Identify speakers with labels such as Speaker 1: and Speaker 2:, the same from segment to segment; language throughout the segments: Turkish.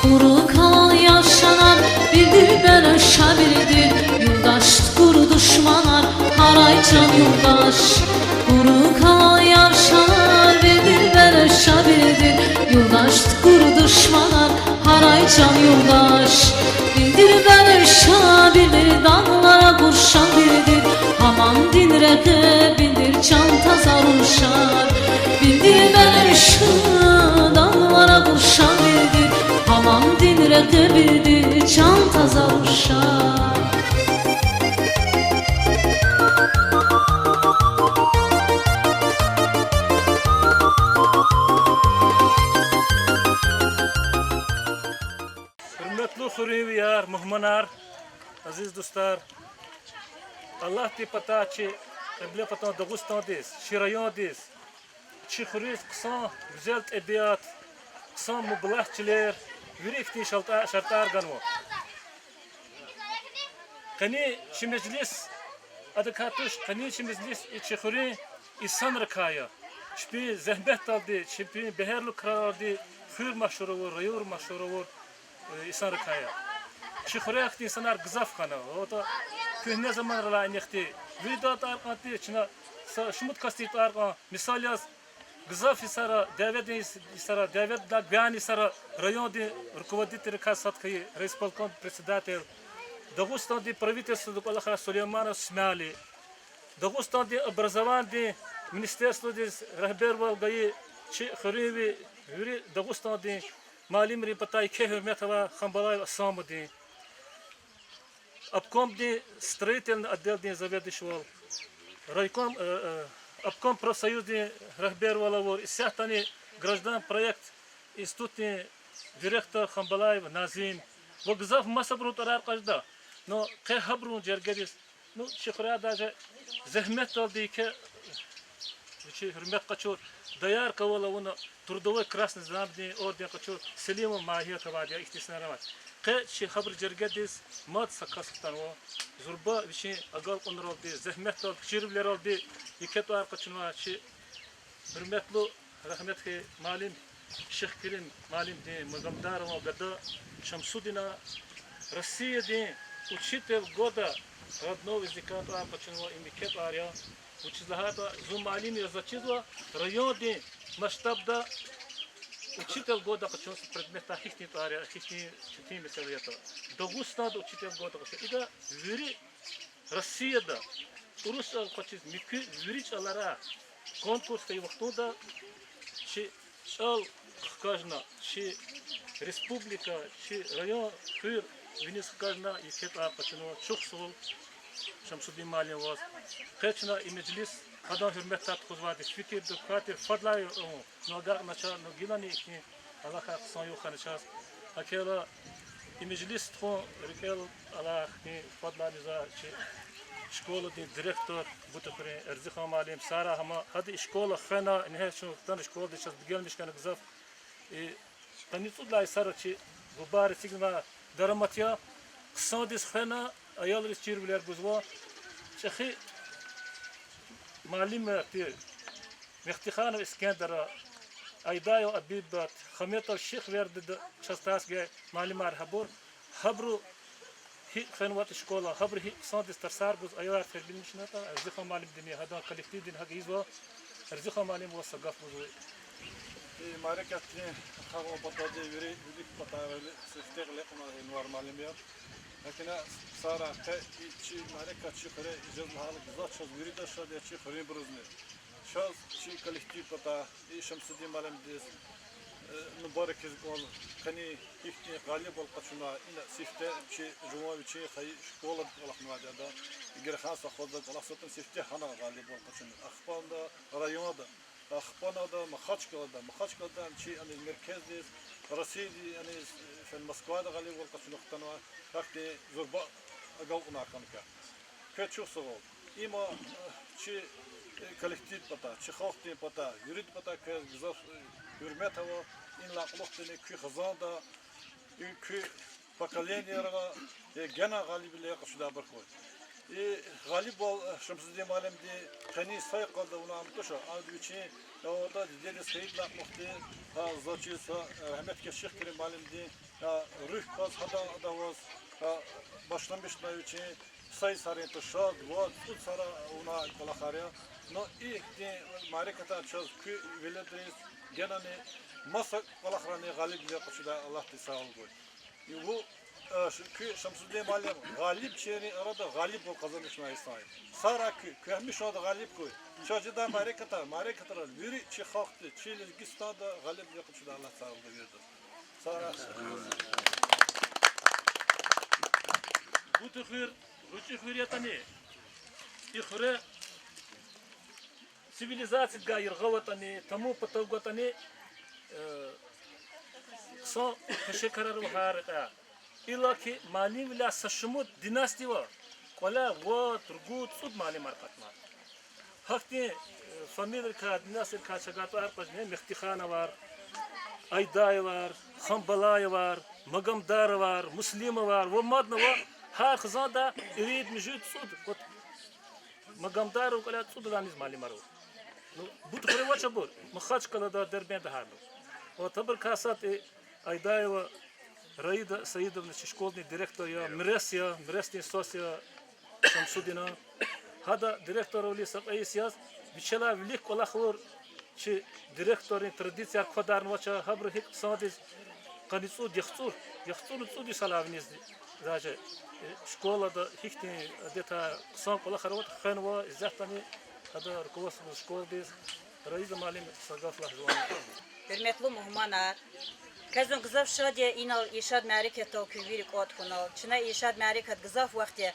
Speaker 1: Kuru kalan yaşanan bildir ben aşağı bildir. Yurdaş kuru düşmanlar haraycan yurdaş. Kuru kalan yaşanan bildir ben aşağı bildir. Yurdaş kuru düşmanlar haraycan yurdaş. Bildir ben aşağı bildir, dağlara kurşan bildir. Hamam dinreke bildir, can tazar uşar. Bildir ben aşağı, dağlara kurşan bildir. Hamam dinreke bildir, can tazar uşar.
Speaker 2: Hürmetli hürriyar, muhmanar, aziz dostlar, Allah te pata çi, bile pata Dağıstan des, Şirayan des, çi hürriyet kısa, güzel edebiyat, kısa mübalağaçiler, yürekli şartlar ganı. Kani çi meclis adı katuş, kani çi meclis çi hürri insan rakaya, çi zahmet aldı, çi beherlu karardı, hür maşhur olur, rayur maşhur olur. İnsan rıkaya. Şıkırı yakti insanlar gızaf kanı. O da köhne zaman rıla inekti. Vidat arkanti içine şumut kastit arkan. Misal yaz gızaf isara, devlet isara, devlet da beyan isara rayon di rukovoditelь kasat-kayı reis полком председатель. Дагестан di правительство Аллаха Сулеймана Смяли. Дагестан di образование di министерство di рахбер валгayı Хыриви Юри Дагестан di Malim ripatay ke hürmet hava хамбалай самоди. Обком di строительный отдел di заведующего. Райком обком профсоюз di рахбер валавор. Исяхтани граждан проект институтный директор Хамбалаев Назим. Вогзав масабру тарар кажда. Но ke habrun cergedis. Ну şıkra даже zahmet aldı ki hürmet kaçıyor. Dayar kavala трудовой красный знамени орден качу Селима Махия кавадия ихтиснарамат. Ке чи хабр жергедис мат сакастан о зурба виши агал конролди зехмет ол чирблер олди икет ар качуна чи hürmetli rahmetli malim Şeyh Kerim malim de Магомдарова года Шамсудина Россия de учитель года родного языка ар качуна имикет ария учителя зум малим yazıcıda район de масштабда учитель года хочу предмета хихни тария хихни чити меселията Дагестан учитель года хочу ида вери Россияда урус хочу мики виричалара конкурс кай вақтуда чи шал кажна чи республика чи район хыр винис кажна икет апачно чухсул Şamsuddin Malim var. Kaçına imeclis adam hürmet tat kuzvadi fikir de katir fadlay nogar naça nogilani ki Allah kaqsan yok kanças. Akela imeclis tro rikel Allah ki fadlay za şkola di direktör butukre Erzikha Malim Sara ama hadi şkola khana ne şu tan şkola de çaz gelmiş kana gzaf tanitsudlay sara ki gubar sigma daramatya qsadis khana ayal çirbiler buzwa şehi malim ti mehtikhan İskender aydayo abibat khamet al şeyh verdi çastas ge malim arhabur habru hi khanwat şkola habru hi qsadis tarsar buz ayar bilmiş nata Erzikha Malim dini hada kolektiv din hagizwa Erzikha Malim wa sagaf buz
Speaker 3: Marekatni xawa batadi veri budik bataveli siftegle Envar Malim ya لكن صار شيء معركة شيء خير إجازة هذا بالذات شاز يريد أشاد شيء خير برزني شاز شيء كولكتيف بتا شمس الدين مالم ديس مبارك يقول خني يحكي غالب والقشنا إن سيفته شيء جواب شيء خي شكولة ولا خنوا هذا يجري خاصة خذ ولا صوت سيفته حنا غالب والقشنا أخبار ده رياض ده أخبار ده مخاش كذا شيء أن المركز ديس رصيدي يعني في المسكوة ده غالب والقشنا اختنوا وقتی زربا اگاونا کنکا کچو سوال ایما چی kolektiv pata چی خاطی pata یورید pata که گذاف hürmet hava این لاقلقتنی کی خزاندا این کی поколение را گنا غالب لیاق شده برخواد Galip ol Şemsuddin Malem di kani say kaldı ona amtoşa adı için ya orada dedi Seyit Lakmuhti zaçı rahmet keşif kiri Malem di ya ruh kaz hada da var başlamışlar için say sarı toşa dua tut sara ona kolakharya no ilk di marikata çöz kü veledriz genane masa kolakhrani galip diye kuşda Allah tisal koy. Bu çünkü Şemsuddin Malem galip şehri arada galip o kazanmış meclisayı. Sara köhmüş oldu galip koy. Çocukta marekatar veri çi halktı, çi Lezgistan'da galip yapıp da Allah sağlığı verdi. Sara.
Speaker 2: Bu tıkır, ruçi hürriyetani, ihre sivilizatsiya gayr gavatani, tamu patavgatani, son teşekkürler ve harika. İlla ki mali vila saşmut dinasti var. Kola ve turgut sud mali markat var. Hakti familya ka dinasti ka çagat var, ne mehtikhana var, ayday var, khambalay var, magamdar var, muslima var, ve madna var. Her kızada irid mevcut sud. Magamdar ve kola sud daniz mali maru. Bu tıkırı var çabur. Mıhaç kala da derbent harlo. O tabur kasat ayday ve Раида Саидовна, школьный директор, Мресни Сосия Шамсудина, Хада директор Улиса Аисияс, Вичела Велик Олахур, чи директорин традиция Квадарнвача, Хабрахик Садис, Каницуд, Яхцур Цуди Салавниз, даже школа да Хихти, где-то сам Олахароват Ханва, Захтани, Хада руководство школы без, Раида Малим Сагаф Лахжуан.
Speaker 4: Hürmetli muhmanar, Kazım gızaf şadiye inal işad meriket o küvirik ot kunal. Çına işad meriket gızaf vakti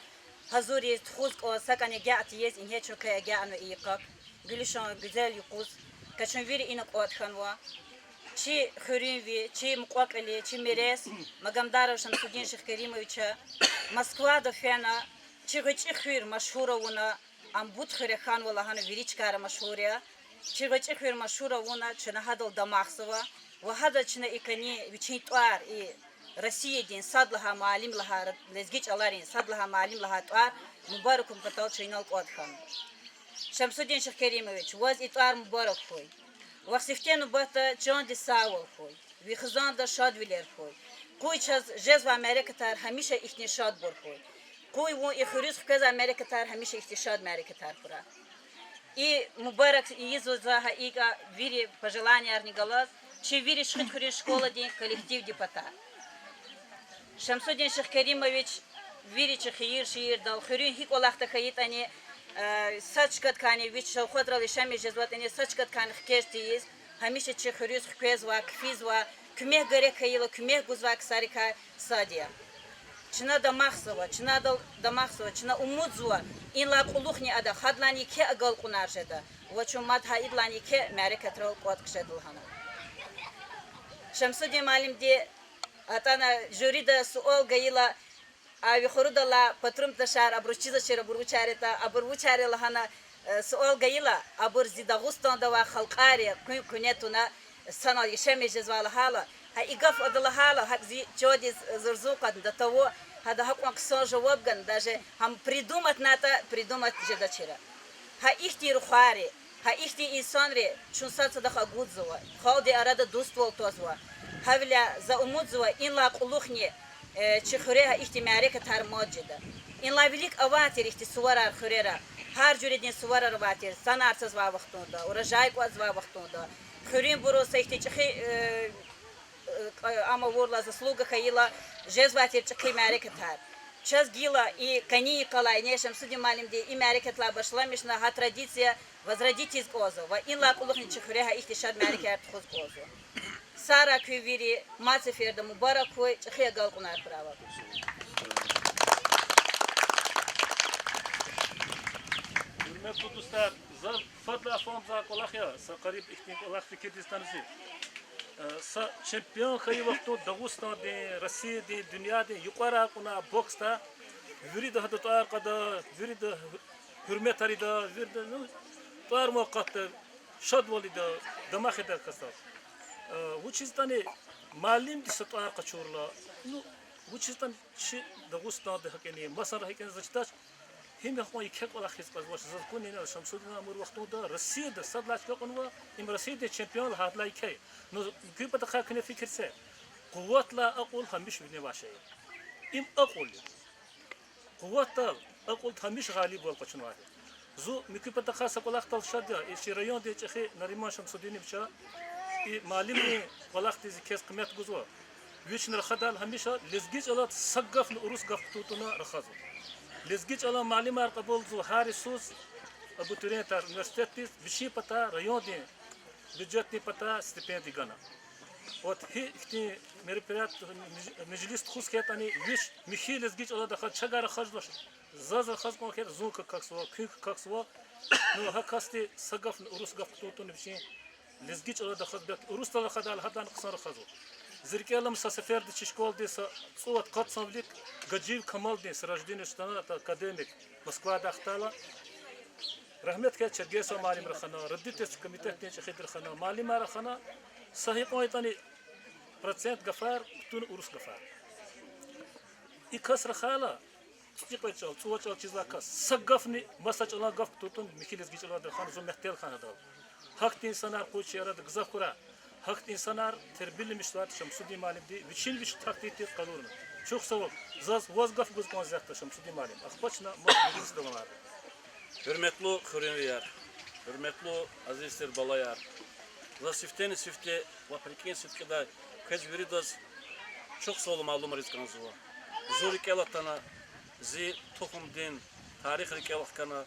Speaker 4: hazuri txuz o sakani ga'tiyez inhe çoka ga'nu iqaq. Gülüşan güzel yukuz. Kaçın viri inak ot kanwa. Çi xürin vi, çi muqaqali, çi mires. Magamdarov Şemsuddin Şeyh Kerimoviç'a. Moskvada fena. Çi gıçı xür maşhura vuna. Ambut xire khan valla hanı viri çıkara maşhurya. Çi gıçı xür maşhura vuna. Çına hadal damaqsıva. وهذا شنا إكني بتشين توار روسيا دين صاد لها معلم لها لزجيج اللارين صاد لها معلم لها توار مباركم كتال شينال قاد خان شمسودين شيخ كريموفيتش واز إتوار مبارك خوي وقصفتين وباتا جان دي ساول خوي وخزان دا شاد ويلر خوي قوي جز و أمريكا تار هميشه إحني شاد بور خوي قوي و إخريز خكز أمريكا تار هميشه إحتشاد أمريكا تار برا и мубарак изо заха ига вири пожелания арнигалаз чи вири шхит хурин школа день коллектив депутат Шамсудин Шейх Керимович вири чи хир шир дал хурин хик олахта хает они сачкат кани вич шоходрал шами жезват они сачкат кани хкештиз хамише чи хурис хкез ва кфиз ва кмех гаре каила кмех гузва ксарика садия Чина да махсова, чина умудзуа, инла кулухни ада хадлани ке агал кунаржеда, вачумат хаидлани ке мерекатрол кваткшедулхана. Шамсудин Малим ди атана жюрида суол гаила, а вихорудала патрум ташар абручиза чера буручарета, абуручарела хана суол гаила, абур зидагустан дава халкари кунетуна санал ишеми жезвала хала. Игав адалахала, хакзи чодис зурзукат до того, хада хакмак сон жавабган, даже хам придумать надо, придумать жедачера. Ха ихти рухари, ха ихти инсанри, чунсаца даха гудзова, халди арада дуствол тозва, хавля за умудзова, инла кулухни, чихуре ха ихти мярека тармоджеда. Инла велик аватир ихти суварар хурера, хар журедин суварар аватир, санарцаз ва вахтунда, урожайку аз ва вахтунда, хурин буроса ихти чихи Ама ворла заслуга хаила жезватир чаки мерекетар. Час гила и кани калай нешем судим малим де и мерекетла башламишна ха традиция возродить из козова. Инла кулухни чахуреха ихтишад мерекет хуз козо. Сара кювири мацеферда мубаракой чахия галкунар права.
Speaker 2: Hürmetli dostlar, fadla afamza kolakya, sa qarib ihtin kolak Kirgizistan'ı. Sa şampiyon kayı vakti Dağıstan de, Rusya de, dünya de yukarı kuna boksta, veri de hatta tuar kada, veri de hürmet arida, veri de tuar muakkatta, şad vali de, damak eder kasta. Bu çizden malim de tuar kaçurla, bu çizden Dağıstan de hakeni, Masar hakeni zaçtaş, هم يخوي يكيك ولا خيس بس واش زكون هنا شمسودنا امور وقتو ده رصيد صد لاش كقنوا ام رصيد الشامبيون هاد لا يكي نو كيف بتخا كنا فكر سي قوات لا اقول خمش بني باشي ام اقول قوات اقول خمش غالب والقشن واحد زو مكي بتخا سقول اختل شد شي ريون دي تخي نريمان شمسودين بشا معلمي ولاختي كيس قيمت جزوا ويش نرخدال هميشه لزجيج على سقف الأروس قفتوتنا رخازو لزجيج على معلمة قبول زو هاري سوس أبو تورين تار universitetis بشي بتا ريون دي بجتني بتا ستيبندي غانا وات هي اختي مريبرات مجلس تخص كيتاني ويش مخي لزجيج على دخل شجر خجلش زاز خز كون خير زوك كاكسوا كيك كاكسوا نو هكاستي سقف الأروس قفتوتنا بشي لزجيج على دخل بيت أروس تلا خدال هذا نقصان رخازو زركيلم سفر دي شكول دي صوت قد صملك جديد كمال دي سراجدين اشتنا اكاديميك موسكوا داختالا رحمت كه چرگيسو معلم رخنا رديت كوميتет تي خيد رخنا معلم رخنا صحيح قويتاني процент غفار تون اورس غفار يكسر خالا تيقيتشال صوتشال چيزاكا سقفني مساچلا غف توتون ميخيلز گيچلا درخان زو محتل خان دا حق انسانار قوچيرا دغزاخورا حق insanlar terbiyemişler Şamsudi Malim'di. Bütün bir taktiktir kalırını. Çok sağ ol. Zaz vazgaf göz konzertta Şamsudi Malim. Akbaçna mağduruz da
Speaker 5: Hürmetli Hürriyar, hürmetli azizler balayar. Za sifteni sifte, vaprikin sifkeda kecveridas çok sağ olun malum rizkanızı var. Zor ikelatana, zi tohum din, tarih ikelatkana,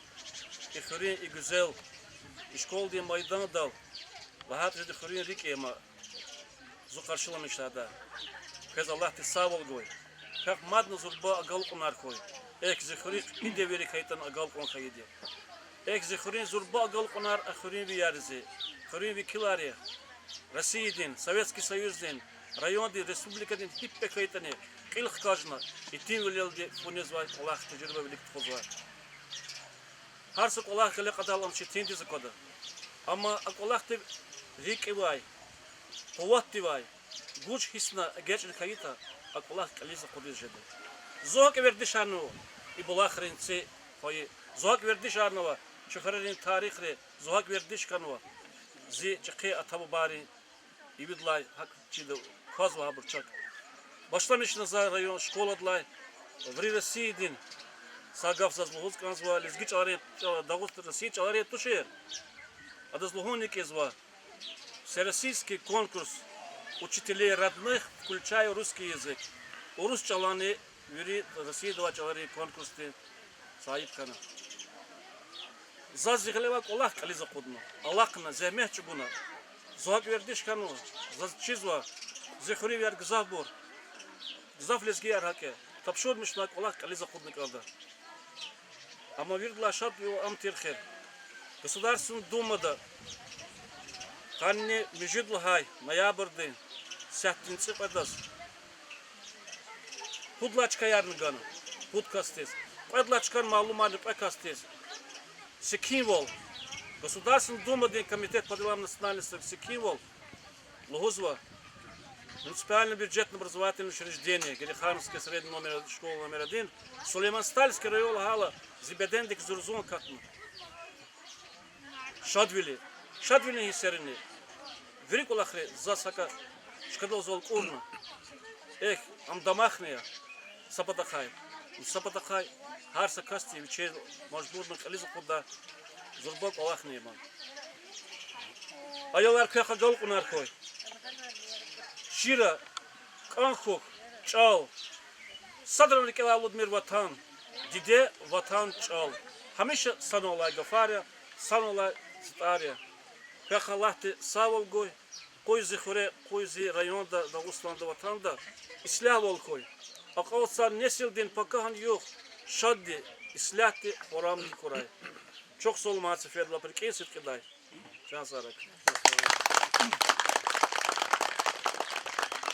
Speaker 5: ihri güzel, işkol din maydanı dal. Vahat redi xurun rik ema zu karşılamışlar da. Kez Allah te sağ ol goy. Kak madna zurba agal kunar koy. Ek zikri ide veri kaytan agal kon khaydi. Ek zikri zurba agal kunar axurin vi yarzi. Xurun vi kilari. Россиядин, Советский Союздин, районди республикадин хиппе кайтани. Qilq kajna. İtin vileldi funezvay Allah tecrübe bilik tuzvar. Harsak Allah kale qadalam çetin dizi koda. Ama Allah te Рикивай, поваттивай, гуч хисна гечен хаита, акулах кализа кудижеде. Зок вердишану и булахринци хой, зок вердишанова, чухарин тарихре, зок вердишканова. Зи чхи атабари и видлай хак чида казва бурчак. Башланышна за район школадлай, в Россиядин сагав за злугусканзва, лизгич аре дагуст Россия аре тушер. А до злугунники зва Всероссийский конкурс учителей родных, включая русский язык. Урус чаланы, вери Россия два чалары конкурсы саибкана. Зазиглева Аллах кализа кудну. Аллахна земех чугуна. Зог вердиш кану. Зазчизва. Зихури вер гзавбур. Гзав лезги архаке. Тапшур мишлак Аллах кализа кудну калда. Ама вирдла шаб его амтирхер. Государственная дума да Kanni müjidlhay ноябрьдин 7 падас. Худлачка ярныганы. Подкастес. Падлачкан малуманы подкастес. Секинвол. Государственный думадин комитет по делам национальности Секинвол. Лугузва. Муниципальное бюджетное образовательное учреждение. Гелихановская средняя школа номер 1. Сулейман-Стальский район Гала. Зибедендик Зурзун катну. Шадвили. Шадвили хисерини. Велик Аллахре засака шкадал зол урна. Эх, амдамахния. Сапатахай. Сапатахай. Харса касти вечер мажбурно кализа куда. Зурбак Аллахния ман. Аялар каха гал кунар кой. Шира, канхук, чал. Садрам рикела Лудмир ватан. Диде ватан чал. Хамиша санолай гафаря, санолай старя. Каха Аллахте савол гой. Кой зихуре, кой зи районда Дагустанда ватанда. Исля вол кой. Акалсан несилдин покахан юх. Шадди, исляхти орамни курай. Çok sol maçı fedla per kesit keday. Şansarak.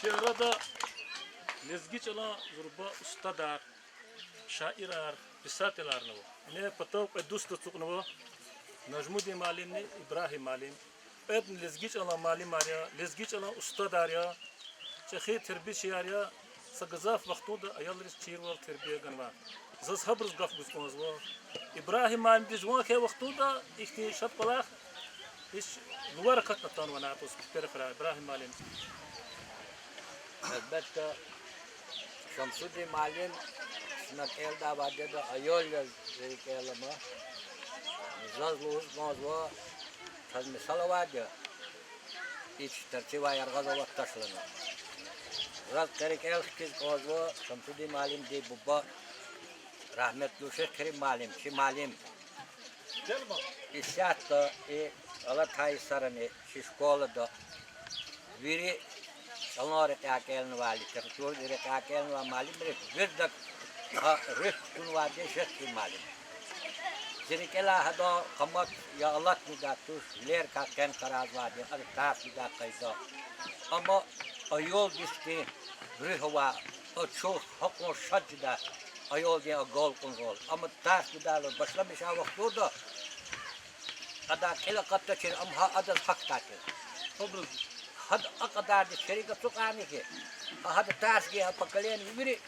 Speaker 2: Şehrada lezgiçala zurba ustadar, şairar, pisatelarno. Ne patav edustu tukno. Najmudi Malimni İbrahim Malim. Ed lezgiçala Malim arya, lezgiçala ustadar ya. Çehi terbiye şiarya. Sagazaf vaktuda ayalris çirwal terbiye ganva. Zız habrız gaf gusmaz var. İbrahim Malim de zwan ke vaktu da ikti şat balak iş luar kattan ve napus perifera İbrahim Malim.
Speaker 6: Elbette Şamsudi Malim snak elde vardı da ayol yazdık elama. Zazluz mazva taz misal vardı. İç terciva yargaz olarak taşlanır. Zaz kerik el kiz mazva Şamsudi Malim de baba rahmetli Şeyh Kerim Malim ki Malim İsyatta Allah tayisarını şişkolada biri Salon rekalni vali tertur rekalni va malim birdak rih kun vadi shekhi malim. Zirikela hado qamat ya Allah nidatus ler ka ken karaz vadi ad taaf nida qayda. Ama ayol disti rih va o çok hakmo şajda ayol diye gol kun gol. Ama taaf nida başlamış ha vaktuda ada kela qatta çir amha adal hak takir.
Speaker 2: Habrız.
Speaker 6: Had akadar de şerika tukani ki. Had taas ki pakalen biri.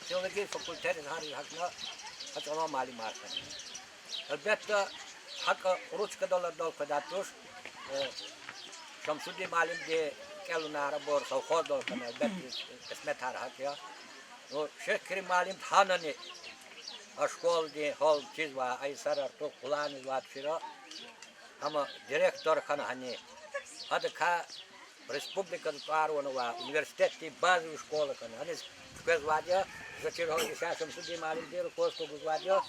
Speaker 6: Teoloji fakültesi hari hakna hatama mali markan. Elbette hak uruç kadarlar dol kadatur. Şamsudi malim de kelunara bor savkhor dol kana elbette ismet har hak ya. O Şeyh Kerim malim hanani aşkol de hol çizva ay sarar to kulani vat şira. Ama direktör kana hani hadi ka Respublika Tuarwana va Universiteti bazı şkola kana hani skvezvadia začer ho isa Şamsudi malim de kosto guzvadia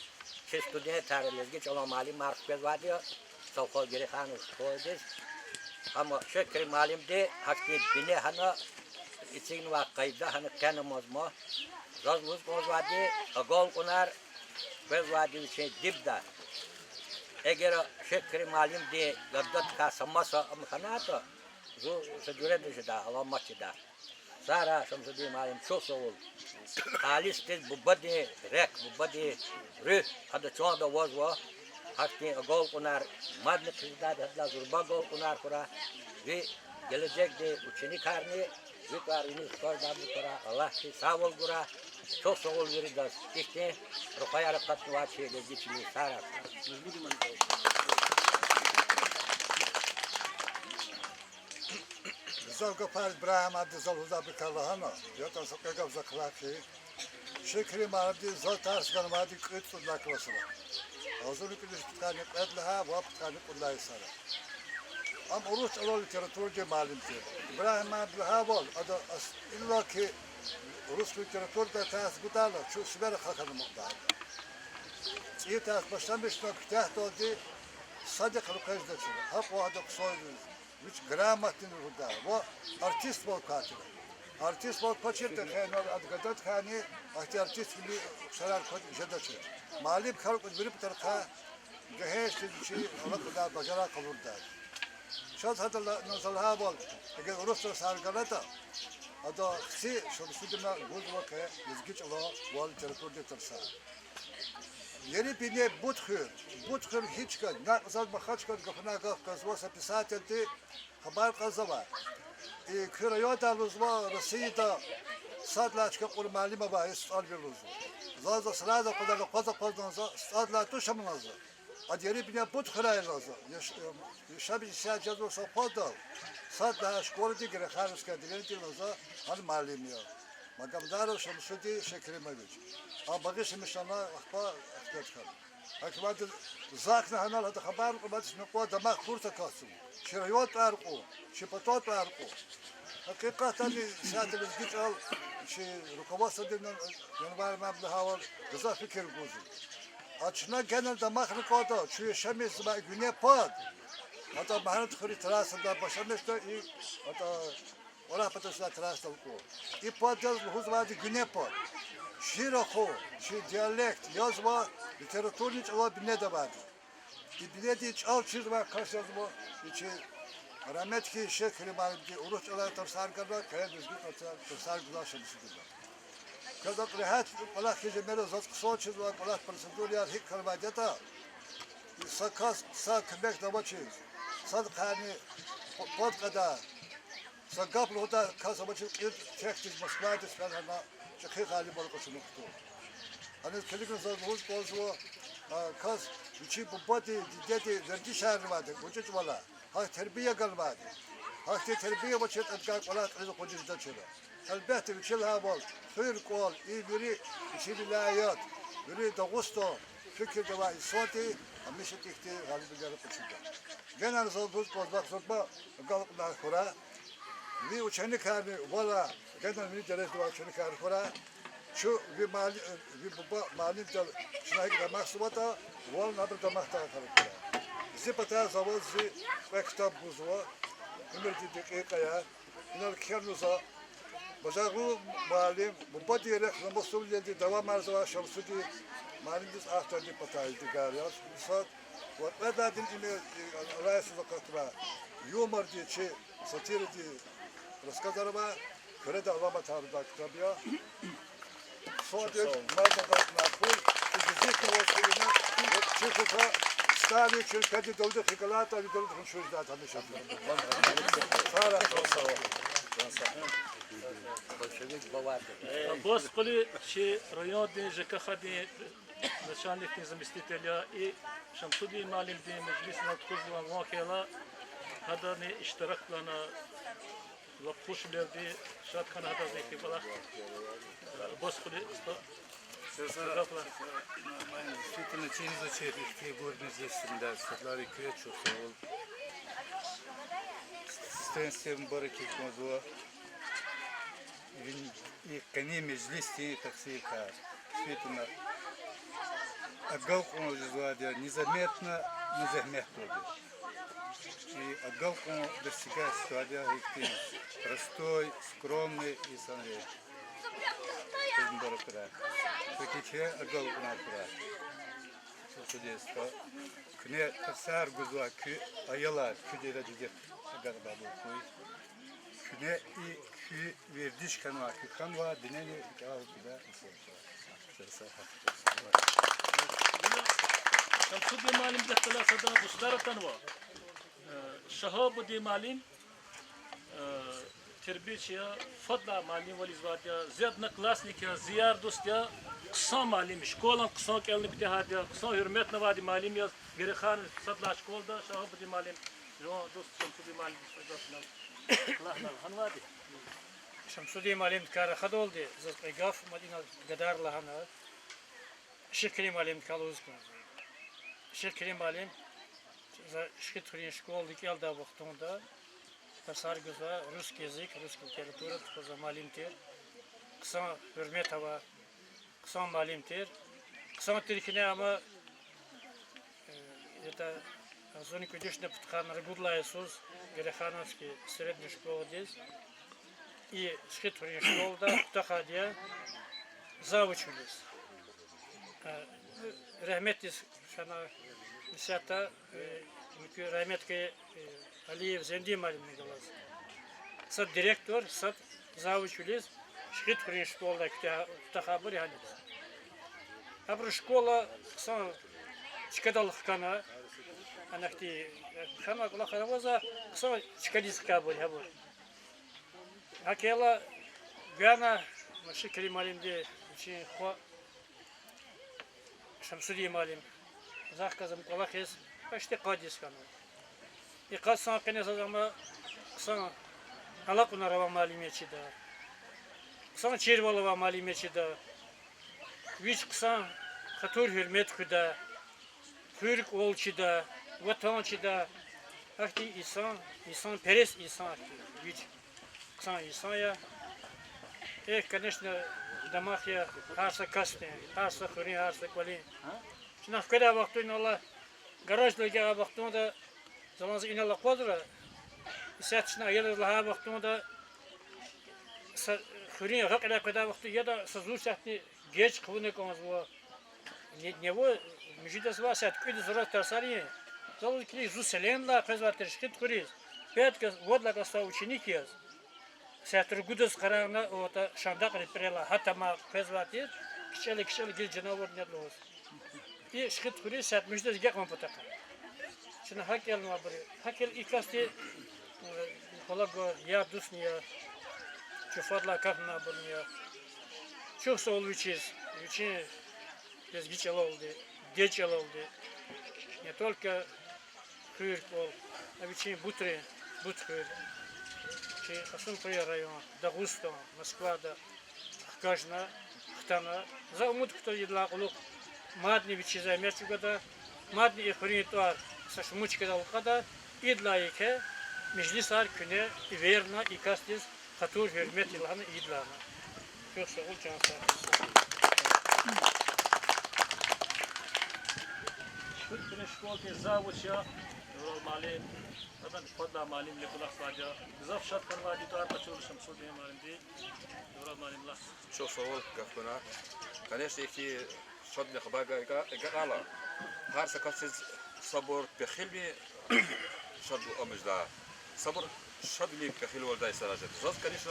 Speaker 6: che student tarlezgi çola malim mark skvezvadia savkho gere khan şkoldes ama Şeyh Kerim malim de hakki bine hana için va qayda hani kana mozma razmuz guzvadi agol kunar skvezvadia che dibda eğer Şeyh Kerim malim de gaddat ka samasa am khanata zo sejure de da alamat da sara Şamsudi malim çok soğul halis de bu bade rek bu bade rih hada çoğda vazva hakki agol kunar madne kızda da zurba gol kunar kura ve gelecek de uçini karni ve karni skorda bu kura Allah ki sağol gura çok soğul veri da işte rokaya rakat vaçi de geçili sara
Speaker 3: Zalga par İbrahim Abdi Zalhuza Bikalahana, yatan sokaka zaklaki, Şekri Mardi Zaltars Ganmadi Kıtsu Laklasına. Azul Kılıç Tkani Kadlaha, Vap Tkani Kullay Sara. Am Urus Alol Literatürce malimti. İbrahim Abdi Haval, adı illa ki Rus literatürde tas gudala, şu siber hakanı muhtar. İyi tas başlamışlar, kütahta oldu, sadık rukajda çıkıyor. Hak o adı soydu. Which gramatin ruda. Bu artist bol katil. Artist bol paçete khanor adgadat khani ahti artist gibi sarar kot jedaçı. Malim khalq bir tarqa geheş şey Allah kadar bacara kabulda. Şad hadalla nazalha bol. Eğer Rusya sargalata ada si şubsuduna guzva ke yazgiç ola wal terturde tarsa. Yeni bine Butkhur hiç kad, na zad bakhaç kad gafna gaf kazvasa pisatelti haber kazava. Kırayot aluzva Rusya'da sadlaçka kur malime bahis albiruzu. Zaza sırada kadar qaza sadla tuşamazı. Ad yeni bine Butkhur aylaza. Yaşabi şacazo sopada. Sadla şkolu digre kharus kadileni tilaza al malimiya. Magamdar Şamsudi Şekrimeviç. Abagış mişana akba aktar. Hakmat zakna hanal hada khabar qabat nqwa damag fursa kasum. Şirayot arqu, şipatot arqu. Hakikaten saatimiz git al şey rukabasa denen yanvar mabla haval güzel fikir guzu. Açna genel damag nqada şu şemiz ba güne pad. Hatta mahanet khuri trasında başlamıştı. Hatta Ola patosla trastal ko. İpadaz huzvadi güne pad. Şirako, şi diyalekt, yazma, literatürün hiç ala bine de vardı. Biledi hiç al çizme, kaç yazma, hiç rahmet ki Şeyh Kerim Ali'de uruç ala tafsar kadar, kaya düzgün tafsar güzel şemsi güzel. Kadak rehat, Allah ki cemere zat kısa çizme, Allah prosedür yar hik kalmacata, sa kımek dava çiz, sad kani pod kadar, sa gaplı hoda kasa maçı çektiz, Moskva'da falan ama Çakı galiba oluşunu tuttu. Hani çelikün saz boz bozu kas içi bu body dedi zergi şehir vardı. Koca çuvala. Ha terbiye kalmadı. Ha terbiye başet atkak ola kızı koca da çöre. Elbette bir çıl haval. Hır kol iyi biri içi vilayet. Biri Ağustos. Fikir de var. İsvati. Amişet ihti galibi gelip içinde. Genel saz boz boz bak sorma. Galıklar kura. Bir uçanı karnı valla. Genel mini ceres duvar uçanı karnı kura. Şu bir mali bir baba mali de şuna kadar mahsubata wal nabr da mahta kalır. Zipata zavazı ve kitap buzwa. Emerci dakikaya. İnal kırnuza. Bazarı malim baba diyerek namusul dedi devam arzuva şamsudi malim biz ahtardı pataydı gariyas. Misal ve dadin ime rayası vakatla yumar diye çi satir diye raskadarma köre de alama tarıda kitabıya. Sonra marka nakul fiziki ve kelime çıkıpa stali şirketi doldu hikalat ali doldu şurada tanıştık. Sağ
Speaker 6: Bolşevik bavardı.
Speaker 2: Господи, чи район де ЖКХ де начальник заместителя и Шамсуди Малим де мeclis наткузла вакела hada ne iştirak lana laphuş verdi şat kan hada zeki bala Господи
Speaker 7: Действительно, через очередь горные здесь да, светлari köye çok sağ ol. Стенсем бараки мазуа. И кони мejlisti таксика. Действительно, отгалку он уже незаметно, но захмехто. И отгалку достигает ситуация простой, скромный и санрей. Такие отгалку надо. Чудесно. Кне тасар гузва кü ayalar küdere gider agarba bu koy. Küne i kü verdiş kanva kü kanva dineni kağıt da
Speaker 2: Şamsudi Malim de kılasada buslara tanva şahabu de Malim terbiye fadla Malim vali zvadia ziyad naklasnik ya ziyar dost ya kısa Malim şkolan kısa kelni bitihad ya kısa hürmet navadi Malim ya geri khan sadla şkolda şahabu de Malim jo dost Şamsudi Malim Allah hanvadi
Speaker 8: شمسودی مالیم کار خدول دی زد ایگاف مدینه گدار لحنا شکری مالیم کالوز کن شکری مالیم شکترین شکول دیگه دا وقتوندا tasar güzel Rus язык, Rus literatüra tuza malim ter. Kısa hürmet hava, kısa malim ter. Kısa Türkiye ama это зоны конечно подхан регулярно сус Герехановский средняя школа здесь и шкетурная школа да тахадия заучились. Rahmetli şana misata rahmetli Aliyev Zendi malimni galas. Sad direktor, sad zavuchulis, шкетурная школа тахабыр yani. Абр школа сан чикадал хкана анахти хана кула хараваза сан чикадис кабыр хабыр. Акела гана машикри малимде чи хо Шамсуди малим захказам кулахес почти кадис кана. И касан кенес адама сан алакунарава малимечида. Сан червалава малимечида. Вич ксан хатур hürmet kuda, hürk olçida, vatançida, akti insan peres insan akti, вич ксан insan ya. Конечно, домах я харса касте, харса хури, харса квали. Şimdi kada vakti Allah garajlarga vaktinde zamanı inalla quadra, satışına ayırlar vaktinde хури hakla kada vakti ya da sazur satni geç kılını komaz bu. Него между вас открыли зрок тарсарии. Залукили зуселенла, казватер шкит курис. Пятка вот для коста ученики. Сятр гудас карана вот шандак репрела хатама казватер. Кичели гил жанавар недлос. И шкит курис сят между гекман потака. Шина хакел набри. Хакел икасти полого я дусния. Чуфадла как набрния. Çok sol uçuz. Uçun Gezgiçel oldu, geçel oldu. Не только хыр пол, а ведь бутре, бутхыр. Чи Асунприя район, Дагуста, Москва, да Хкажна, Хтана. За умут кто едла улук, мадни вичи займет чугада, мадни и хринитуар, сашмучка да улкада, идла ике, мижлисар күне, иверна, икастис, хатур хürmet илханы идлана. Çok sağ ol Cansar.
Speaker 2: Bütün şkolke zavuşa, mali, adam kodla mali ne kulak sadece. Zaf şart kanva di tuar kaçırmışım şu diye malum di. Malim la.
Speaker 9: شوف صور كفنا كانش يكي شد خباقة قالا هار سكتز صبر بخيلي شد أمجدا صبر شد لي بخيل والدا يسراجت زاد كانش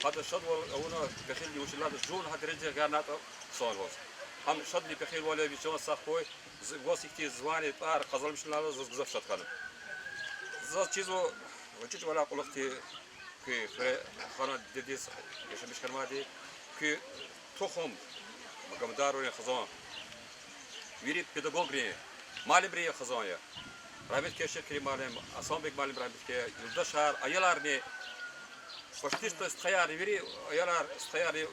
Speaker 9: هذا شد ولا بخيلي وش لا جون هذا رجع كانت صار وص هم شد لي بخيل ولا بيشون صاحبي وصي كتير زواني طار قزل مش لا زف شد كانوا زاد چیزو وچیز ولا قلقتي كي خنا دديس مش كلماتي كي تخم مقامدار ولا خزان ويري بيداغوغري معلم ري خزان يا رابط كي شكري معلم اصلا بك معلم رابط كي يلدشار ايلارني فشتيش تستخيار ويري ايلار استخيار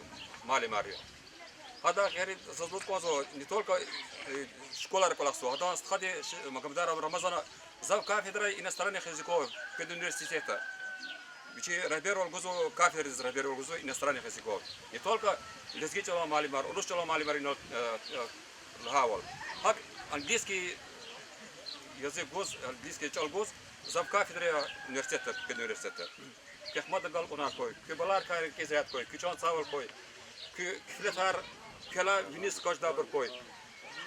Speaker 9: معلم اري هذا غير زادوت كوزو не только школа колосо هذا استخدي مقامدار رمضان زاو كافедра иностранных языков педуниверситета Бичи раберол гузу кафедр из раберол гузу иностранных языков. Не только лезгичало малимар, урусчало малимар и лхавал. Хак английский язык гуз, английский чал гуз, зав кафедры университета, педуниверситета. Как мадагал унакой, кибалар кай кезят кой, кичон савал кой, килетар кела вниз каждый бар кой.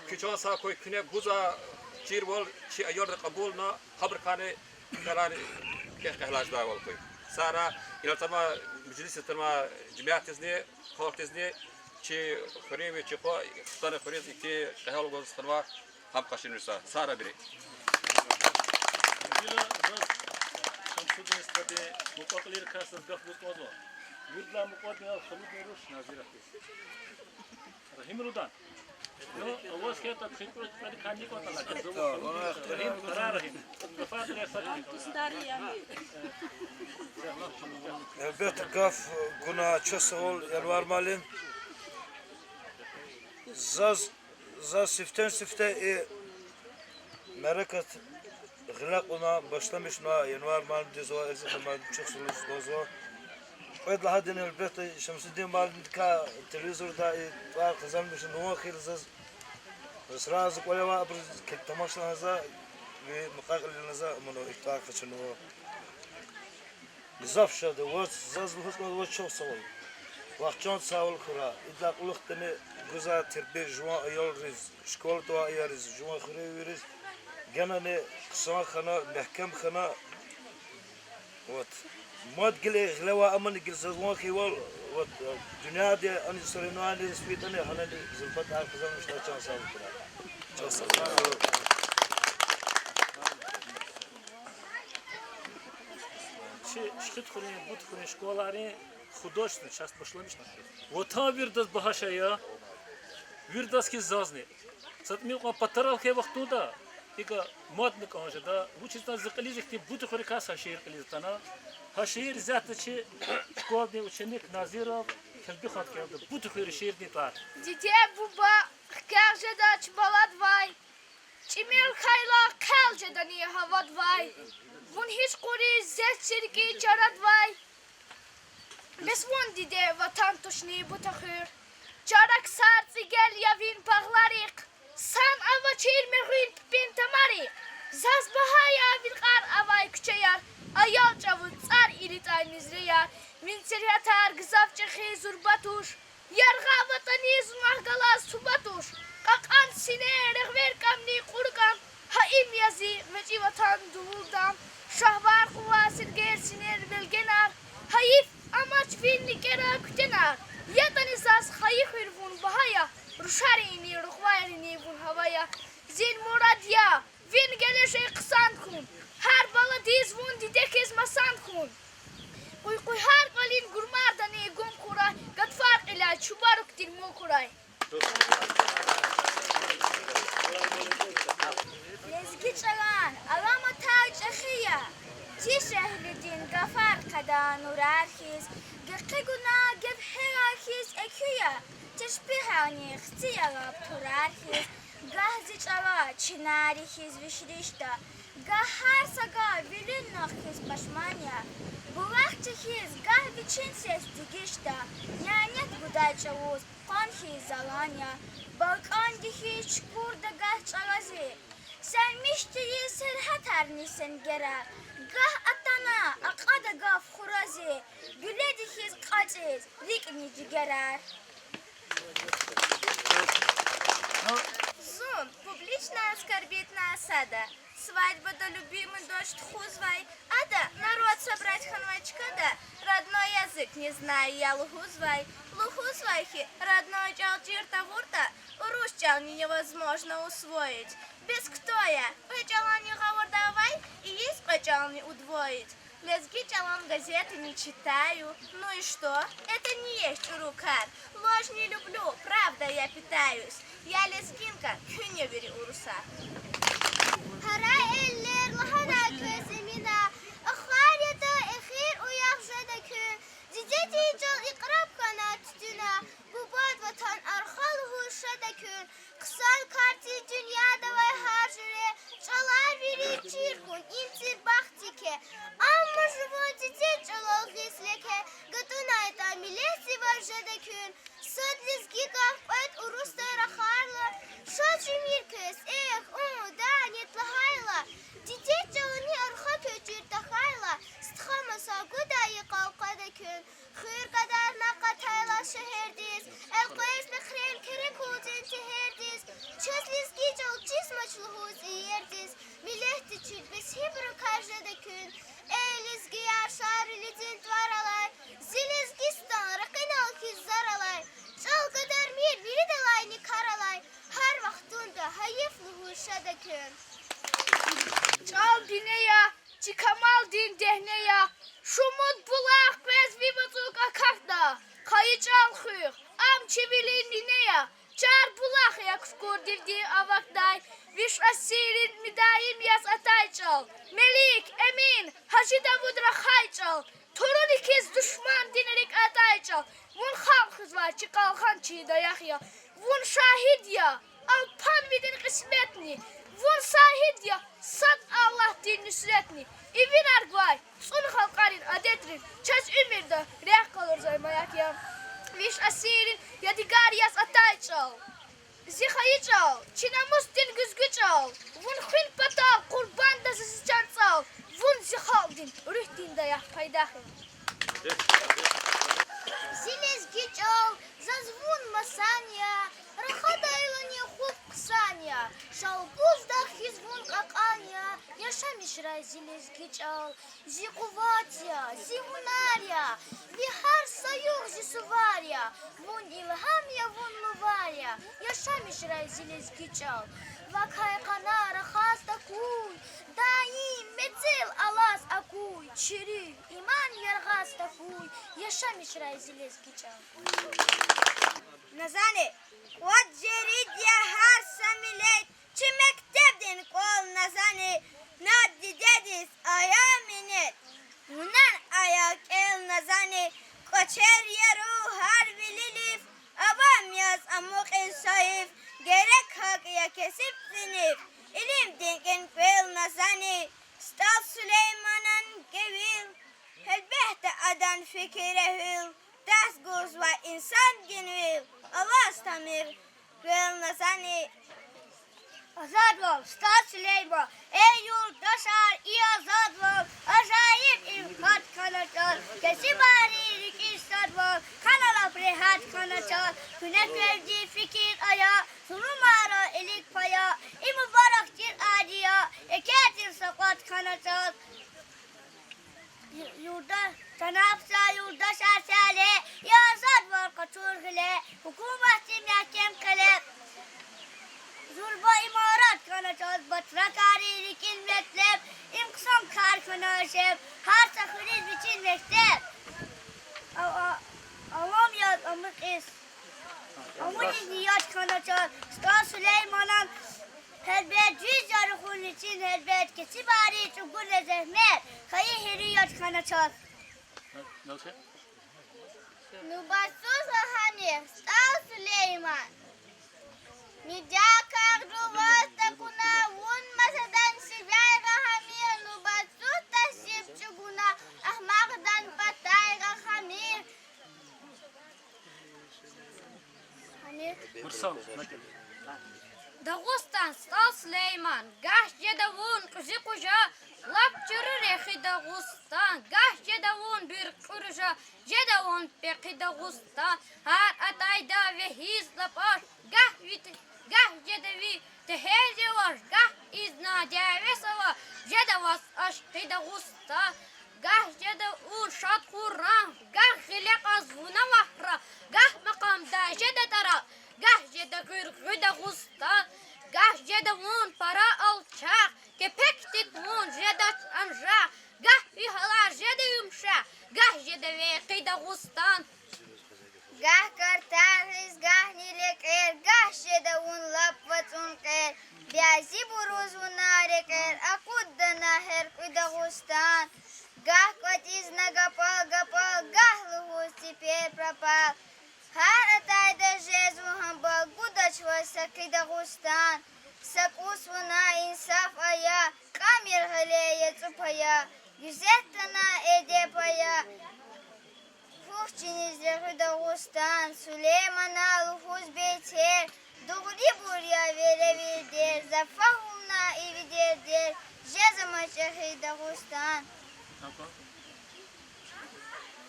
Speaker 9: Кичон са кой кне гуза чирвал, чи айор кабул на хабркане калани кехлаш давал кой. سارا إلى تما مجلس تما جماعة تزني خالق تزني شيء خريمي شيء خا اختار خريز كي شهال وجوز خنوا هم قاشين رسا سارا بري.
Speaker 2: Bila şamsudin istedi mukaklir kasır gaflut ozo. Yudla mukadmi al khalut neruş nazira kis. Rahim rudan. Yo awas ke ta khikro tadi khani ko tala. Rahim qararahim. Tafadil ya sadiq.
Speaker 10: البيت قاف كنا تشسول يلوار مالين زاز سفتة مركت غلقنا başlamışna yanvar mal dizo ezil mal تشسول dozo قد لهذا البيت شمسدين مال كا تلفزيون دا طار خزمش نو خير زاز بس رازق ولا ما ابرز كتماشنا هذا مقاقل لنا منو اطاق شنو زفشة دوت زاز بحسن دوت شو سوال وقتان سوال خورا إذا قلقتني جزء تربية جوان أيال رز شكول دوا أيال رز جوان خير رز جناني قصان خنا محكم خنا وات ما تقولي غلوا أماني قل زوان خيوال وات الدنيا دي أنا سرينا أنا سبيتني أنا زلفت على خزان مش تاچان سوال خورا شو سوال
Speaker 2: Şkit kurin, but kurin şkolarin художественный, сейчас пошломишь на. Вот там вирдас бахашая, вирдас ки зазни. Сатми ко патарал ке вахту да, ига модник он же да, учится закализик ти бут хури каса шир кализтана. Хашир зата чи школьный ученик Назиров, келби хат ке бут хури шир не тар.
Speaker 11: Детей буба каже да чбаладвай. Чимил хайла калже да не хавадвай. Вон hiç kuri zetsirki çaradvay. Besvon dide vatan tuşni bu tahır. Çarak sartı gel yavin paglarik. San ava çirme hün pin tamari. Zaz bahay avil qar avay küçeyar. Ayal çavut tsar irit aynizre yar. Minser yatar gızaf çehi zurbatuş. Yarga vatani zmahgalas subatuş. Qakan sine rehver kamni qurqam. Haim yazi meci vatan duvuldam. Şahvar kuvasir gersinir belgenar. Hayif amaç finli kera kütenar. Yatan esas hayif hırvun bahaya. Ruşarini ruhvarini bun havaya. Zin muradiya. Vin geleşe kısan kun. Her bala diz vun didekez masan kun. Uykuy har kalin gurmardani gum kuray. Gatfar ila çubaruk dil mu kuray. لزگی چران علامه تاج اخیا تیش اهل دین گفر قدان و رارخیز گقی گنا گب هراخیز اکیا تشبیه آنی اختیار ترارخیز گاه زیچارا چناری خیز وشریشتا گاه هر سگا ویلین نخیز پشمانیا bu vaqti xiz gah biçin ses digişta nyanet buday çavuz qon xiz alanya balkan dihiç kurda gah çalazi sen miştiyi serhat arnisen gera gah atana aqada gaf khurazi güle dihiz qaciz rikni digerar Зун, публичная оскорбительная осада. Свадьба да любимый дождь хузвай. Ада, народ собрать ханвачка да. Родной язык не знаю я лухузвай. Лухузвайхи, родной джалджир тавурта. Русчални невозможно усвоить. Без кто я? Пачалани говор давай и есть пачални удвоить. Лезги чалам газеты не читаю. Ну и что? Это не есть урукар. Ложь не люблю, правда я питаюсь. Я лезгинка, künya veri urusa. Hara eller lahana közümina. Akhariyata ekhir uyak jadakü. Zideti jal iqrab kana tütüna. Bu bad vatan arxalıhu şadakü. Kısal karti dünyada ve harjire. Çalar veri çirkun intir baktike. Amma jıvı zideti jalal gisleke. Gıtınayta milesi var jadakün. Södlizgi gafet urusta raharla. Şaçımir kız da netlahayla. Didek jalını arxa köçür tahayla. Stxamasa gudayı qalqadakün. Xır kadar naqatayla şehirdiz. El qoyes bekrel kerek uzun teherdiz. Çözlizgi jal çizmaçlıhuz iyerdiz. Milehti çülbis hibru kajadakün. Elizgi yaşar ilizin dvaralay. Zilizgistan rakınal kizzaralay. Çal kadar mir biri de layni karalay. Her vaktunda hayıflıhu şadakün. Çal dineya, çıkamal din dehneya. Şumut bulak bez vivatuk akafda. Kayı çal hıyık, am çivilin dineya. Çar bulak yak skurdirdi avakday. Viş asirin midayim yas atay çal. Melik, emin, Hacı Davud rakhay çal. Torun ikiz düşman dinerik atay çal. Vun halkız var çıkalkan çiğda yakya. Vun şahid ya, alpan vidin kısmetni. Vun sahid ya, sat Allah din nüsretni. İvin argvay, sun halkarin adetrin. Çaz ümirde, reh kalır zaymayak ya. Viş asirin yadigar yas atay çal. Zihayı çal, çinamus din güzgü çal. Vun hün patal, kurban da sisi çan çal. Vun zihal din, rüh din dayak paydahın. Zilezgi çal, zazvun masanya. Рахадайла не хуп ксания, шалбузда хизвун какания, яшамиш разилезги чал, зикуватия, зигунария, вихар саюх зисувария, вун илхамия, вун мувария, яшамиш разилезги чал, вакхай канара хаста куй, даим мецел алас акуй, чири, иман яргаста куй, яшамиш разилезги чал. Nazane, what jerid ya har samilet, çi mektebdin kol nazane, naddi dedis ayaminet. Hunan ayak el nazane, koçer yeru har bililif, abam yaz amuk sayif, gerek hak ya kesip sinif. İlim dinkin kvel nazane, stal Süleyman'ın gevil, helbehte adan fikirehil. Das goes wa insan genel. Avaz tamir. Kvel nazani. Azad ol. Stat Süleyman. Ey yurttaşlar iyi azad ol. Acayip imkat kanatlar. Kesibari ikistat ol. Kanala prehat kanatlar. Güne verdi fikir aya. Sunumara elik paya. İmübaraktir adiya. Eketir sakat kanatlar. Yurda tanapsa yurda şersele yazad var kaçur hile hukumetim yakem kale zulba imarat kanacağız batrakari rikin metlep imksan kar kanacağım her sakırız biçin mektep avam yaz amık is amık niyat kanacağız Sta Süleyman'ın Helbet yüz yarı hun için helbet kesi bari çukur zehmet. Kayı heriyat kana çal.
Speaker 2: Nasıl?
Speaker 11: Nubatsuz hani Stal Süleyman. Nicakar ruvaz takuna vun masadan şivay rahamir. Nubatsuz taşip çuguna ahmakdan patay rahamir. Hani?
Speaker 2: Mursal.
Speaker 11: Dağustan Stal Süleyman. Gahçe davun kızı kuca. Lap çürür ehi Dağustan. Gahçe davun bir kuruca. Jedavun peki Dağustan. Her atayda ve hiz lapar. Gah jedevi teheze var. Gah izna ceves var. Jedavas aşkı Dağustan. Gah jede u şat kurran. Gah hilek azvuna vahra. Gah makamda jede tara. Gah jede gırgı Dağustan. Gah jede vun para alçak. Kepektik vun jede anja. Gah vihalar jede yumşa. Gah jede ve Dağustan. Gah kartahis gah nilek gah jede vun lapvatun ker. Biazi buruz vunare ker. Akuddana her Dağustan. Gah kotiz nagapal gapal. Gah luhus tiper prapal. Her atayda jezu hambal. Gudaç vasa Dağustan. Sakus vuna insaf aya. Kamir haleye tsupaya. Güzettana edepaya. Fuhçinizleri Dağustan. Süleyman'a luhuz beyter. Doğru buraya verebildir. Zafahumna evidirdir. Jezama şehri Dağustan.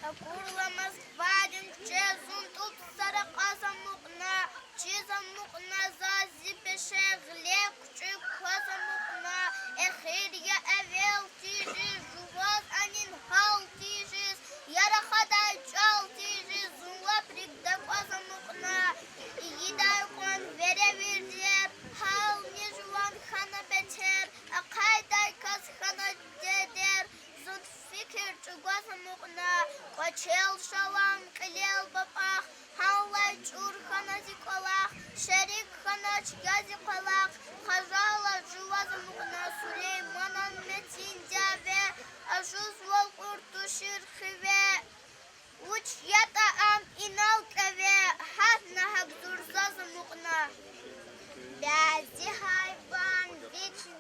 Speaker 11: Akurlamaz badin çezun tut sarak asamukna. Çizamukna zazi peşegle küçük kasamukna. Ehiriye evvel tijiz. Juvaz anin hal tijiz. Yara kadar çal tijiz. Zunla prikde kasamukna. İyi daykon verebildir. Hal nejuvan kana beter. Akayday kas kana deder. Zut fikir çugasamukna. Kaçel şalam kılel babak. Hallay çur kana zikolak. Şerik kana çgazikolak. Kazala juvazamukna. Süleymanan metin ve aşuz vol kurtu şirhive. Uç yata am inal keve. Hatna hak durzazamukna. Bazı hayvan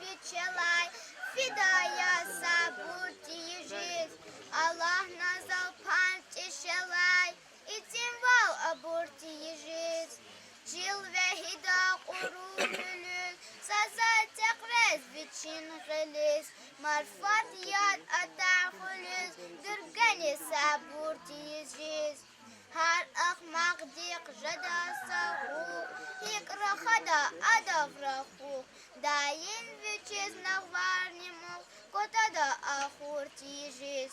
Speaker 11: viçelay. Fidaya sabur diyijiz. Allah nazal pançeşelay. İçin val abur diyijiz. Cil ve hida kurulülüz. Sasa tekrez biçin giliz. Marfatiyat atahulüz. Dürgeni sabur diyijiz. Her ahmak dik jada sahu. Hikra khada adavrahu. Dayin viçiz nahvarnimu. Kota da ahur tijiz.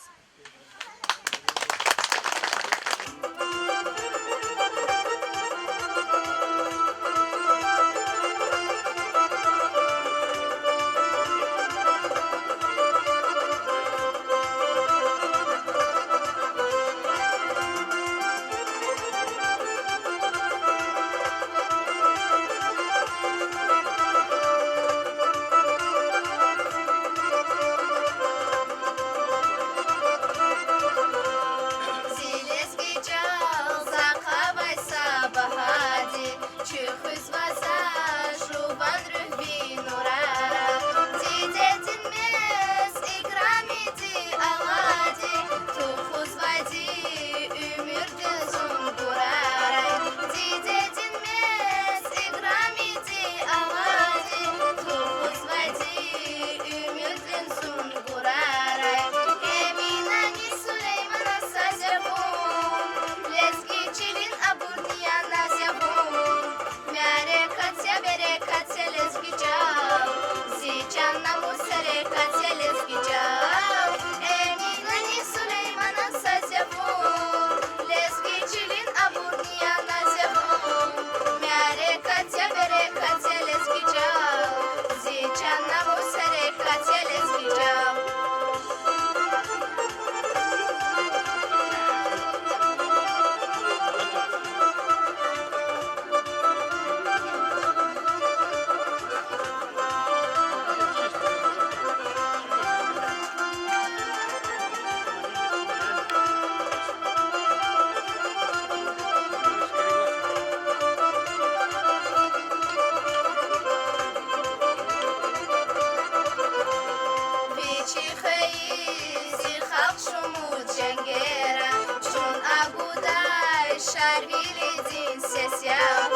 Speaker 11: Karvilizin ses ya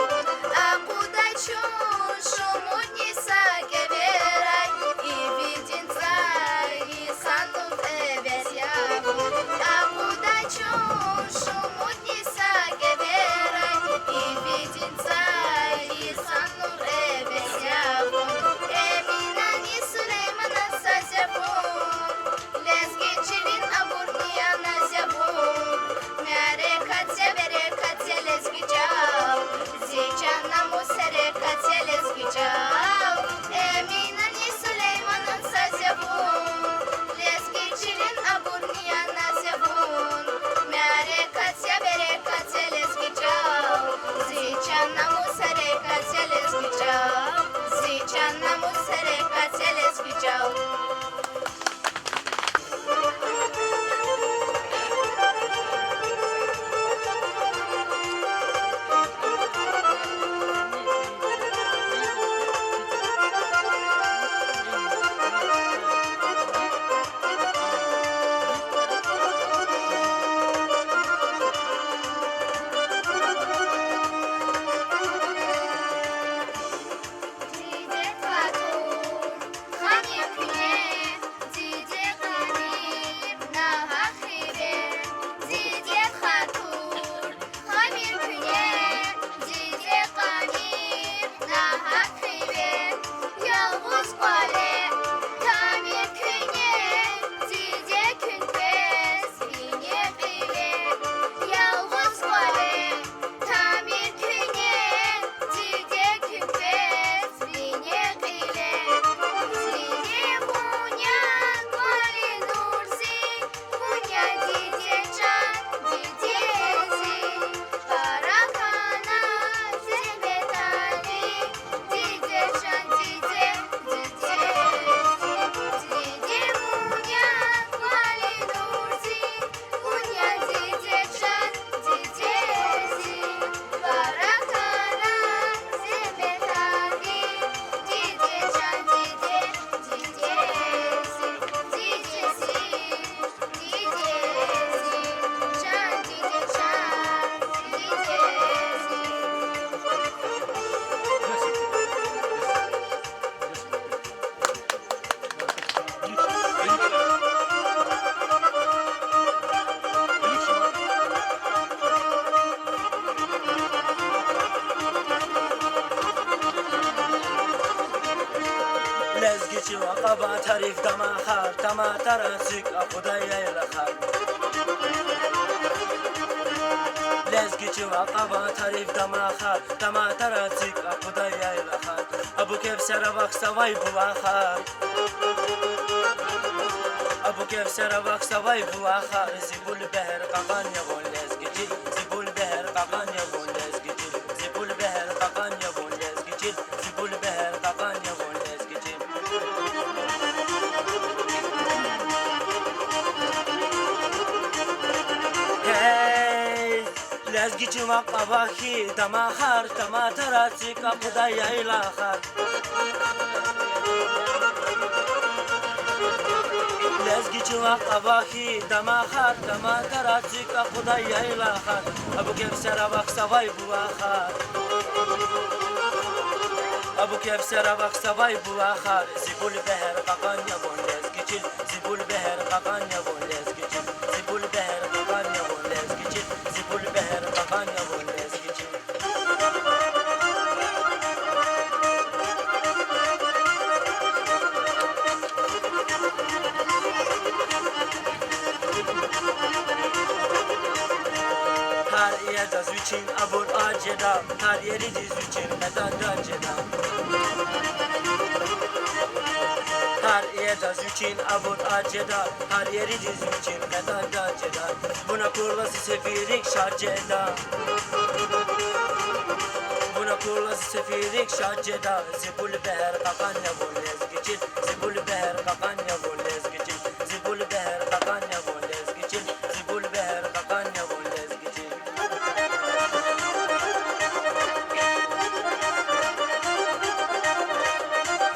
Speaker 11: Akuda çun şumudnisa geberay İvidin zay sanut ebes ya Akuda çun şumudnisa geberay İvidin zay sanut ebes ya Eminani Süleyman'a sazepun Lezgecilin aburniyana zebun Merekatse berekatse lezgicav Zicana muserekatse lezgicav Eminani Süleyman'ın sazebun Lezgecilin aburniyana zebun Merekatse berekatse lezgicav Zicana muserekatse lezgicav Zicana muserekatse lezgicav
Speaker 12: لزگیچی و قبا تعریف دما خار تما ترانسیک خدای لخار لزگیچی و قبا تعریف دما خار تما ترانسیک خدای لخار ابو کیف سر وقت سوای بوا خار ابو کیف سر وقت سوای بوا خار زیبول بهر ققان یبون لزگیچی زیبول بهر ققان یبون لزگیچی زیبول بهر ققان یبون لزگیچی زیبول بهر ققان یبون لزگیچی لزگیچی و قباخی دما خار تما تراسی کا خدای لاخار لزگیچی و قباخی دما خار تما تراسی کا خدای لاخار ابو کیف سر وقت سوای بوا خار ابو کیف سر وقت سوای بوا خار زیبول بهر ققان یبون لزگیچی زیبول بهر ققان یبون لزگیچی زیبول بهر ققان یبون لزگیچی زیبول بهر ققان یبون لزگیچی هر yer da züçin abur aceda her yeri diz züçin medan aceda her yer da züçin abur aceda her yeri diz züçin medan aceda buna kurlası sefirik şarceda buna kurlası sefirik şarceda zibul beher kakan ya bu lezgicil zibul beher kakan ya bu lezgicil zibul beher kakan ya bu lezgicil zibul beher kakan ya bu lezgicil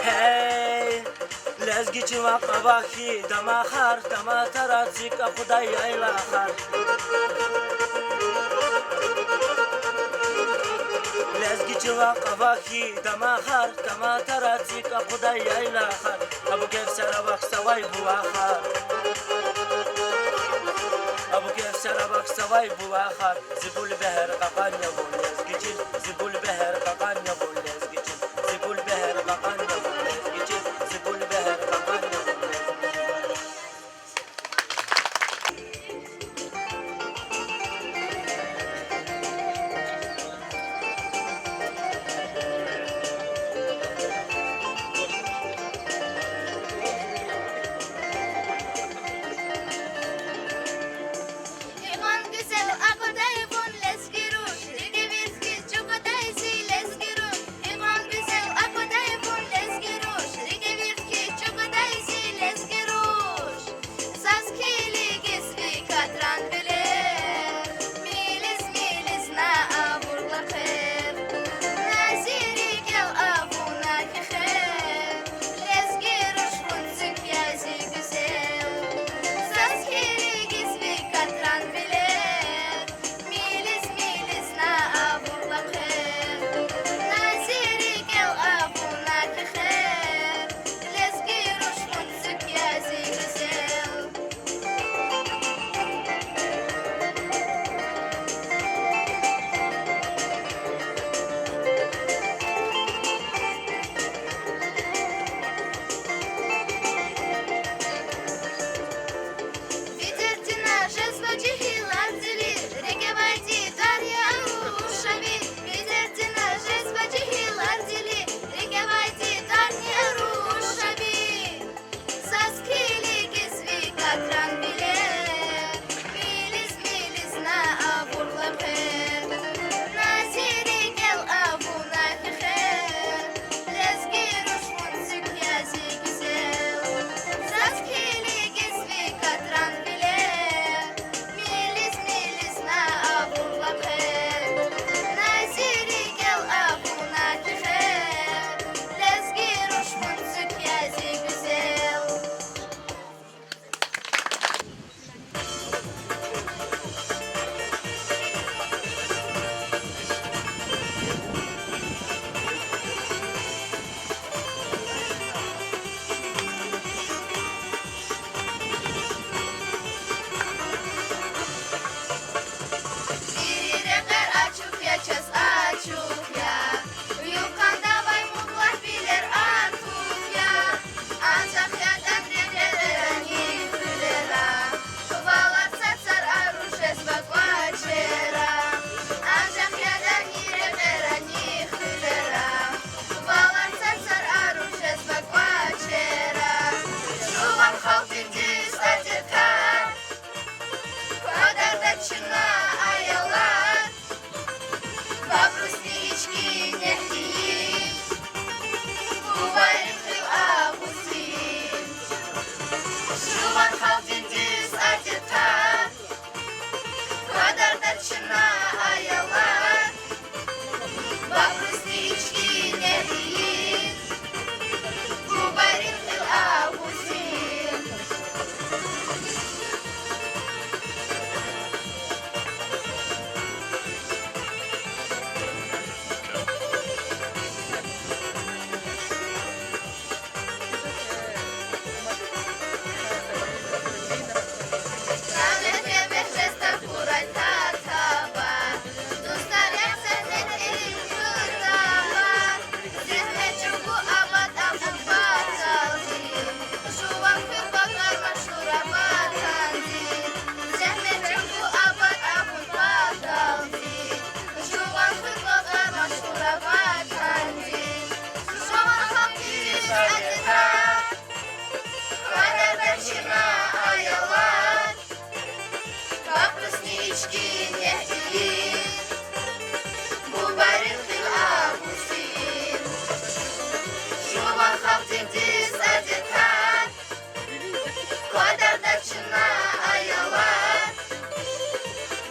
Speaker 12: hey lezgicil çıva kavaki dama har dama tarazik akuday yayla har Lezgi çıva kavaki dama har dama tarazik akuday yayla har Abu Kevser'e bak savay bulahar Abu Kevser'e bak savay bulahar Zibul beher kakanya bu lezgicil Zibul beher kakanya bu lezgicil Zibul beher kakanya bu lezgicil Zibul beher kakanya bu lezgicil
Speaker 11: İman güzel akıday bun lezgiruş Rige virki çukuday si lezgiruş İman güzel akıday bun lezgiruş Rige virki çukuday si lezgiruş Saskili gizvi katran bilir Miliz miliz na avurla khair Naziri gel avuna ki khair Lezgiruş bunzik yazi güzel Saskili gizvi katran bilir Miliz miliz na avurla khair Naziri gel avuna ki khair Lezgiruş bunzik yazi güzel Ветертина жезвачи хилардили, регевайти дарья рушави. Ветертина жезвачи хилардили, регевайти дарья рушави. Saskili gizvi katran bile, miliz miliz na avurla khair. Naziri gel avuna ki khair, lezgiruş munzik yazi güzel. Saskili gizvi katran bile, miliz miliz na avurla khair. Naziri gel avuna ki khair, lezgiruş munzik yazi güzel. Директор açık ya çaz açık ya Yukarıda vay mutlar bilir artık ya Ancak yerden rendeleren yıkılera Kuvalar satsar aruşes bak vaçera Ancak yerden rendeleren yıkılera Kuvalar satsar aruşes bak vaçera Şu an halk dindiz acıtar Kadar da çına ayalar Вопрос нички не хлеб, говорит Августин. Шуван халдин диз адета, квадар дачина ayalar.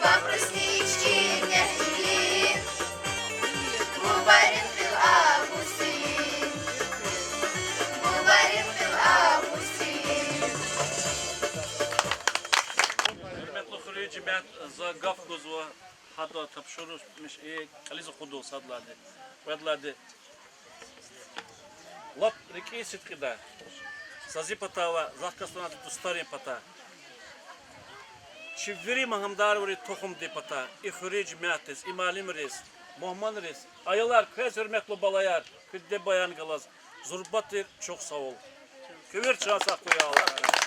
Speaker 11: Вопрос нички не хлеб, говорит Августин. Говорит Августин.
Speaker 5: cemaat za gaf gozwa hada tapşurus miş aliz khudu sadladı. Vedladı. Lap riki sitkida. Sazi patava zakasuna tu stari pata. Çiviri mahamdar veri tohum de pata. İkhri cemaatis, imalim res, Muhammed res. Ayalar kız hürmetli balayar. Küdde bayan galaz. Zurbatir çok sağ ol. Kıvır çağsak koyu Allah.